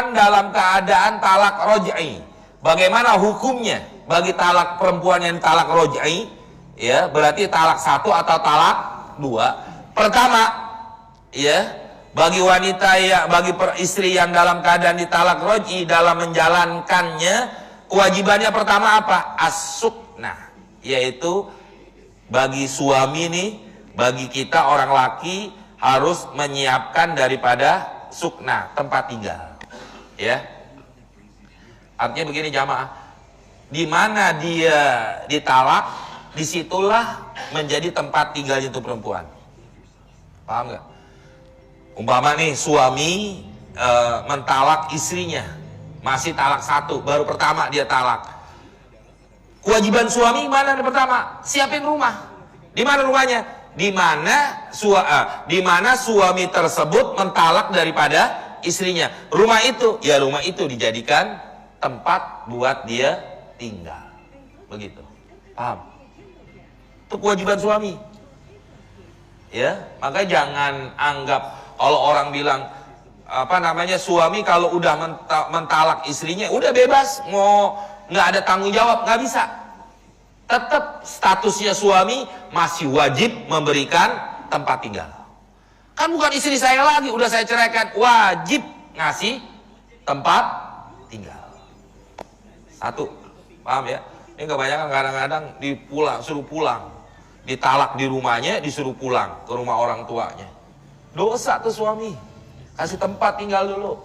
dalam keadaan talak roj'i. Bagaimana hukumnya bagi talak perempuan yang talak roj'i? Ya, berarti talak 1 atau talak 2. Pertama, ya, bagi wanita ya, bagi istri yang dalam keadaan ditalak roj'i, dalam menjalankannya, kewajibannya pertama apa? As-suknah, yaitu bagi suami nih, bagi kita orang laki harus menyiapkan daripada sukna, tempat tinggal. Ya, artinya begini jamaah, di mana dia ditalak, disitulah menjadi tempat tinggal itu perempuan. Paham nggak? Umpama nih suami mentalak istrinya, masih talak 1, baru pertama dia talak. Kewajiban suami mana yang pertama? Siapin rumah. Di mana rumahnya? Di mana suami tersebut mentalak daripada istrinya. Rumah itu, ya rumah itu dijadikan tempat buat dia tinggal. Begitu. Paham? Itu kewajiban suami. Ya, maka jangan anggap kalau orang bilang apa namanya, suami kalau udah mentalak istrinya udah bebas, mau nggak ada tanggung jawab, nggak bisa. Tetap statusnya suami masih wajib memberikan tempat tinggal. Kan bukan istri saya lagi, udah saya ceraikan, wajib ngasih tempat tinggal. 1, paham ya? Ini kebanyakan kadang-kadang suruh pulang, ditalak di rumahnya, disuruh pulang ke rumah orang tuanya. Dosa tuh suami, kasih tempat tinggal dulu.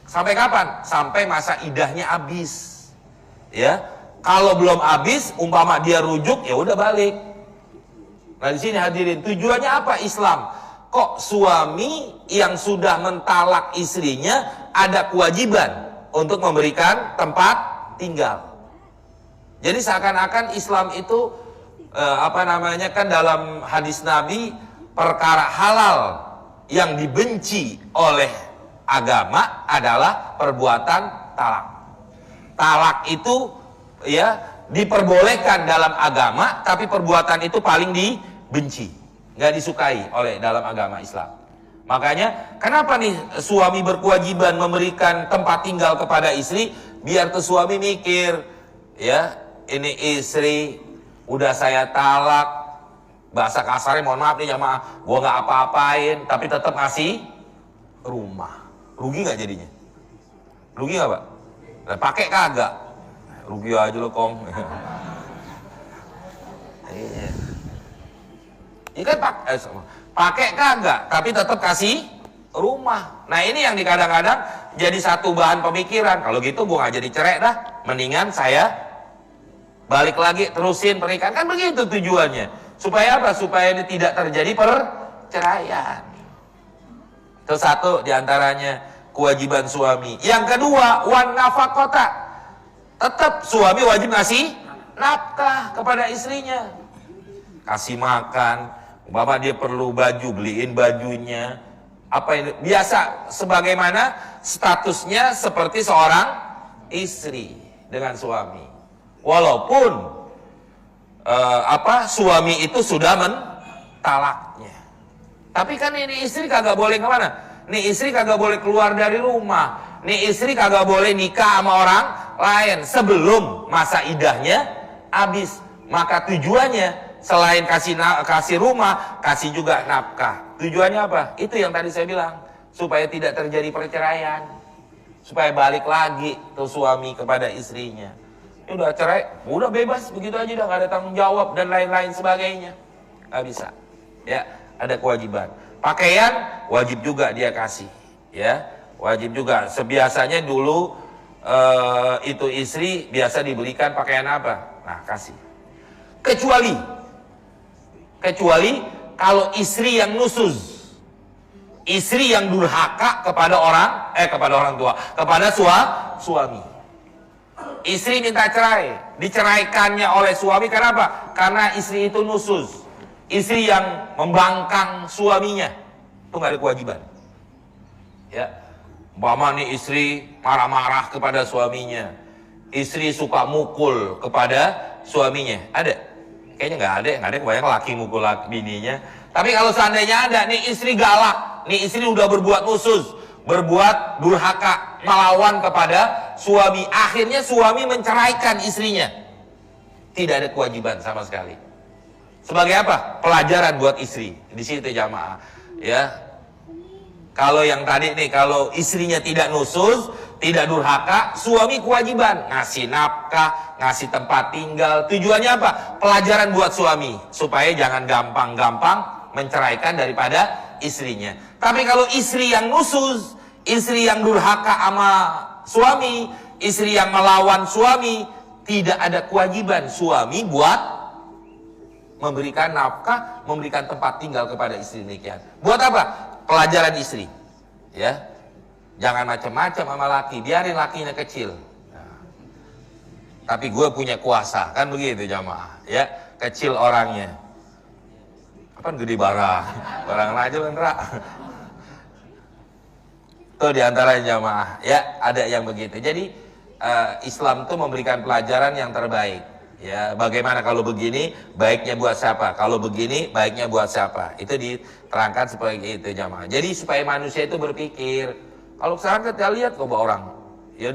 Sampai kapan? Sampai masa idahnya habis. Ya, kalau belum habis, umpama dia rujuk, ya udah balik. Nah di sini hadirin, tujuannya apa Islam? Kok suami yang sudah mentalak istrinya ada kewajiban untuk memberikan tempat tinggal? Jadi seakan-akan Islam itu kan dalam hadis Nabi, perkara halal yang dibenci oleh agama adalah perbuatan talak. Talak itu ya diperbolehkan dalam agama, tapi perbuatan itu paling dibenci, nggak disukai oleh dalam agama Islam. Makanya kenapa nih suami berkewajiban memberikan tempat tinggal kepada istri? Biar tuh suami mikir, ya ini istri udah saya talak, bahasa kasarnya mohon maaf nih jamaah, gua nggak apa-apain, tapi tetap ngasih rumah. Rugi nggak jadinya? Rugi nggak Pak? Nah, pakai kagak? Rugi aja lo kong. Ini kan pakai kagak, tapi tetap kasih rumah. Nah ini yang kadang-kadang jadi satu bahan pemikiran. Kalau gitu gue nggak jadi cerai dah, mendingan saya balik lagi terusin pernikahan. Kan begitu tujuannya. Supaya apa? Supaya ini tidak terjadi perceraian. Itu satu diantaranya kewajiban suami. Yang kedua, wan nafaqata. Tetap suami wajib ngasih nafkah kepada istrinya. Kasih makan, umpama dia perlu baju, beliin bajunya. Apa ini? Biasa sebagaimana statusnya seperti seorang istri dengan suami. Walaupun suami itu sudah mentalaknya. Tapi kan ini istri kagak boleh kemana? Nih istri kagak boleh keluar dari rumah. Nih istri kagak boleh nikah sama orang lain sebelum masa idahnya habis. Maka tujuannya selain kasih rumah, kasih juga nafkah. Tujuannya apa? Itu yang tadi saya bilang, supaya tidak terjadi perceraian, supaya balik lagi tuh suami kepada istrinya. Ini udah cerai, udah bebas begitu aja, udah gak ada tanggung jawab dan lain-lain sebagainya. Gak bisa. Ya, ada kewajiban. Pakaian wajib juga dia kasih. Ya, wajib juga. Sebiasanya dulu itu istri biasa dibelikan pakaian apa? Nah, kasih. Kecuali kalau istri yang nusuz, istri yang durhaka kepada orang tua, kepada suami. Istri minta cerai, diceraikannya oleh suami karena apa? Karena istri itu nusuz, istri yang membangkang suaminya, itu nggak ada kewajiban. Ya, umpama nih istri marah-marah kepada suaminya, istri suka mukul kepada suaminya, ada? Kayaknya nggak ada kebanyakan laki mukul bininya. Tapi kalau seandainya ada, nih istri galak, nih istri udah berbuat nusuz, berbuat durhaka, melawan kepada suami. Akhirnya suami menceraikan istrinya. Tidak ada kewajiban sama sekali. Sebagai apa? Pelajaran buat istri. Di situ jamaah. Ya. Kalau yang tadi nih, kalau istrinya tidak nusus, tidak durhaka, suami kewajiban ngasih nafkah, ngasih tempat tinggal. Tujuannya apa? Pelajaran buat suami supaya jangan gampang-gampang menceraikan daripada istrinya. Tapi kalau istri yang nusus, istri yang durhaka sama suami, istri yang melawan suami, tidak ada kewajiban suami buat memberikan nafkah, memberikan tempat tinggal kepada istri demikian. Buat apa? Pelajaran istri. Ya. Jangan macam-macam sama laki, biarin lakinya kecil. Nah. Tapi gue punya kuasa, kan begitu jamaah. Ya, kecil orangnya. Kan gede barang aja beneran. Itu diantara jamaah, ya ada yang begitu. Jadi Islam tuh memberikan pelajaran yang terbaik. Ya, bagaimana kalau begini baiknya buat siapa? Kalau begini baiknya buat siapa? Itu diterangkan seperti itu jamaah. Jadi supaya manusia itu berpikir. Kalau sekarang kita lihat kok orang, ya